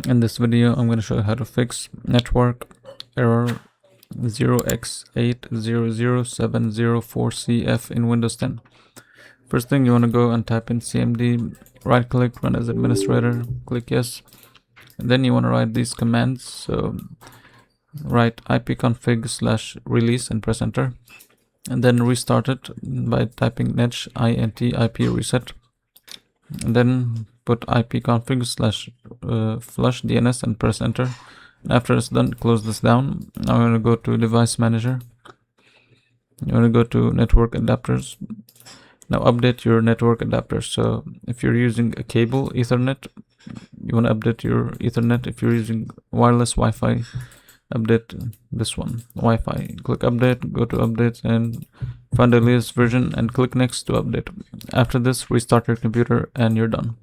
In this video, I'm going to show you how to fix network error 0x800704CF in Windows 10. First thing, you want to go and type in cmd, right click, run as administrator, click yes. And then you want to write these commands. So write ipconfig/release and press enter. And then restart it by typing netsh int ip reset. And then put ipconfig/flush DNS and press enter. And after it's done, close this down. Now I'm going to go to device manager. You want to go to network adapters. Now update your network adapter. So if you're using a cable Ethernet, you want to update your Ethernet. If you're using wireless Wi-Fi, update this one, Wi-Fi. Click update, go to updates and find the latest version and click next to update. After this, restart your computer and you're done.